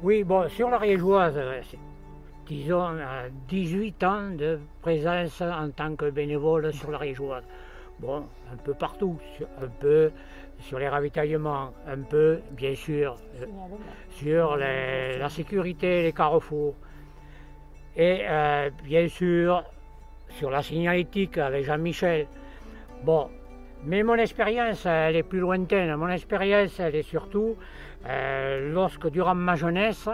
Oui, bon, sur la Riégeoise, disons 18 ans de présence en tant que bénévole sur la Riégeoise. Bon, un peu partout, un peu sur les ravitaillements, un peu, bien sûr, sur la sécurité, les carrefours. Et bien sûr, sur la signalétique avec Jean-Michel. Bon, mais mon expérience, elle est plus lointaine. Mon expérience, elle est surtout lorsque, durant ma jeunesse,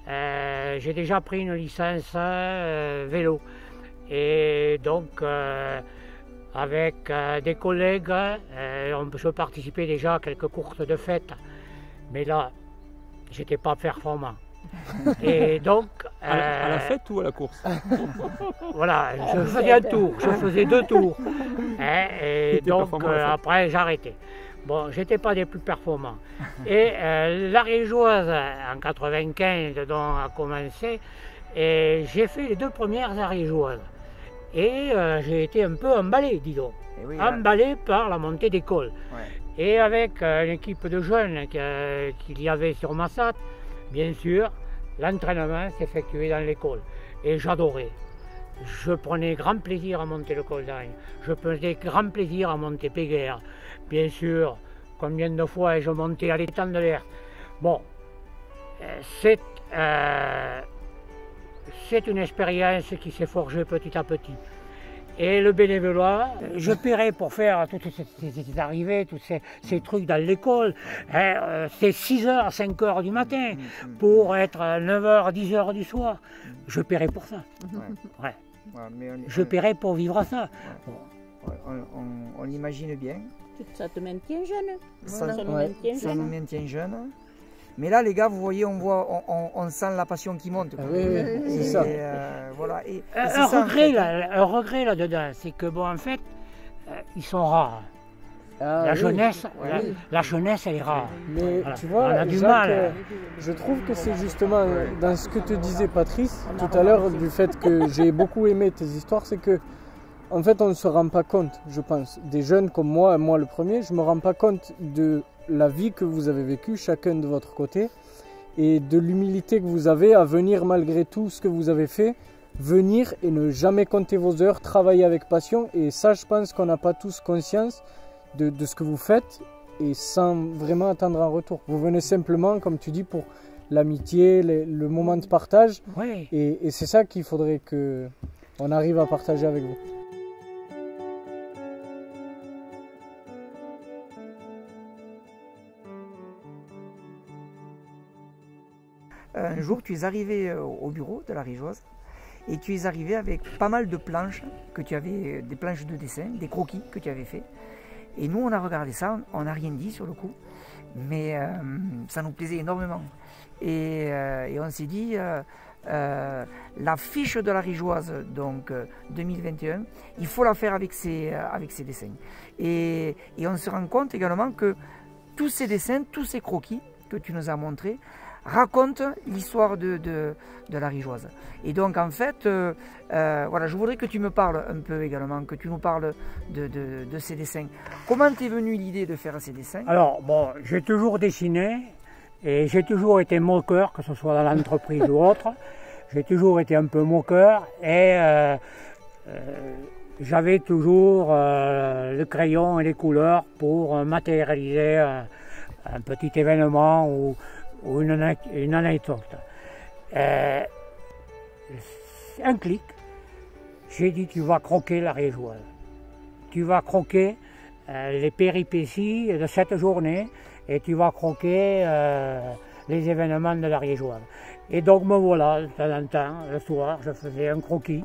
j'ai déjà pris une licence vélo. Et donc, avec des collègues, je participais déjà à quelques courses de fête. Mais là, j'étais pas performant. Et donc, à la fête ou à la course? Voilà, je faisais un tour, je faisais 2 tours. Et donc après j'arrêtais. Bon, j'étais pas des plus performants. Et la Riégeoise en 95 donc, a commencé et j'ai fait les 2 premières Ariégeoises. Et j'ai été un peu emballé, dis donc. Oui, emballé par la montée d'école. Ouais. Et avec une équipe de jeunes qu'il y avait sur Massat, bien sûr, l'entraînement s'effectuait dans l'école. Et j'adorais. Je prenais grand plaisir à monter le col d'Agne. Je prenais grand plaisir à monter Péguerre. Bien sûr, combien de fois je montais à l'étang de l'air. Bon, c'est une expérience qui s'est forgée petit à petit. Et le bénévolat, je paierais pour faire toutes ces arrivées, tous ces trucs dans l'école. C'est 6h à 5h du matin pour être 9h à 10h du soir. Je paierais pour ça. Ouais. Je paierais pour vivre à ça. Ouais. On l'imagine bien. Ça te maintient jeune. Ça nous maintient jeune. Mais là, les gars, vous voyez, on sent la passion qui monte. Oui, c'est ça. Voilà. Un regret là-dedans, c'est que, bon, en fait, ils sont rares. La jeunesse, elle est rare. Mais voilà. Tu vois, on a du Jacques, mal. Je trouve que c'est justement dans ce que te disait Patrice tout à l'heure, du fait que j'ai beaucoup aimé tes histoires, c'est que, en fait, on ne se rend pas compte, je pense. Des jeunes comme moi le premier, je ne me rends pas compte de la vie que vous avez vécue, chacun de votre côté, et de l'humilité que vous avez à venir malgré tout ce que vous avez fait, venir et ne jamais compter vos heures, travailler avec passion. Et ça, je pense qu'on n'a pas tous conscience de ce que vous faites et sans vraiment attendre un retour. Vous venez simplement, comme tu dis, pour l'amitié, le moment de partage. Oui. Et c'est ça qu'il faudrait qu'on arrive à partager avec vous. Un jour, tu es arrivé au bureau de la Riégeoise et tu es arrivé avec pas mal de planches que tu avais, des planches de dessin, des croquis que tu avais fait. Et nous, on a regardé ça, on n'a rien dit sur le coup, mais ça nous plaisait énormément. Et on s'est dit, la fiche de la Riégeoise, donc 2021, il faut la faire avec ces dessins. Et on se rend compte également que tous ces dessins, tous ces croquis que tu nous as montrés, raconte l'histoire de la Riégeoise. Et donc en fait, voilà, je voudrais que tu me parles un peu également, que tu nous parles de ces dessins. Comment t'es venue l'idée de faire ces dessins? Alors bon, j'ai toujours dessiné et j'ai toujours été moqueur, que ce soit dans l'entreprise ou autre. J'ai toujours été un peu moqueur et j'avais toujours le crayon et les couleurs pour matérialiser un petit événement ou une anecdote. Un clic, j'ai dit tu vas croquer la Riégeoise. Tu vas croquer les péripéties de cette journée et tu vas croquer les événements de la Riégeoise. Et donc me voilà, de temps en temps, le soir, je faisais un croquis.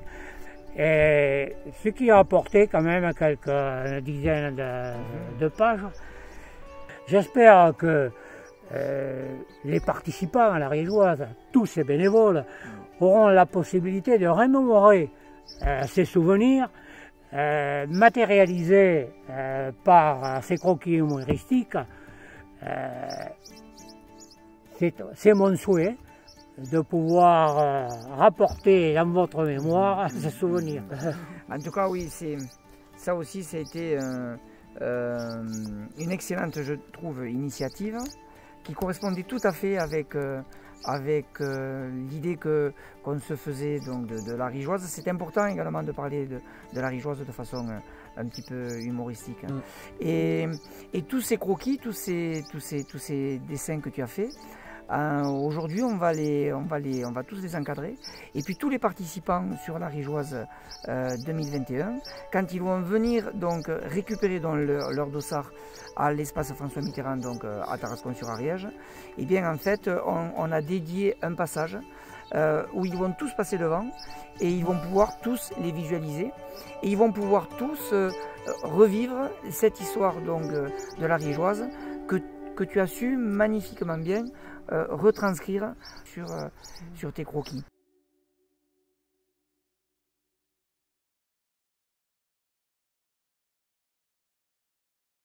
Et ce qui a apporté quand même quelques dizaines de pages. J'espère que les participants à la Riégeoise, tous ces bénévoles, auront la possibilité de remémorer ces souvenirs, matérialisés par ces croquis humoristiques. C'est mon souhait de pouvoir rapporter dans votre mémoire ces souvenirs. En tout cas, oui, ça aussi, ça a été une excellente, je trouve, initiative qui correspondait tout à fait avec avec l'idée qu'on se faisait donc de la rigeoise. C'est important également de parler de la rigeoise de façon un petit peu humoristique. Hein. Et tous ces croquis, tous ces dessins que tu as faits, aujourd'hui on va tous les encadrer. Et puis tous les participants sur la rigeoise 2021, quand ils vont venir donc récupérer dans leur dossard à l'espace François Mitterrand, donc à Tarascon-sur-Ariège, et bien en fait on a dédié un passage où ils vont tous passer devant et ils vont pouvoir tous les visualiser et ils vont pouvoir tous revivre cette histoire donc de la rigeoise que tu as su magnifiquement bien retranscrire sur tes croquis.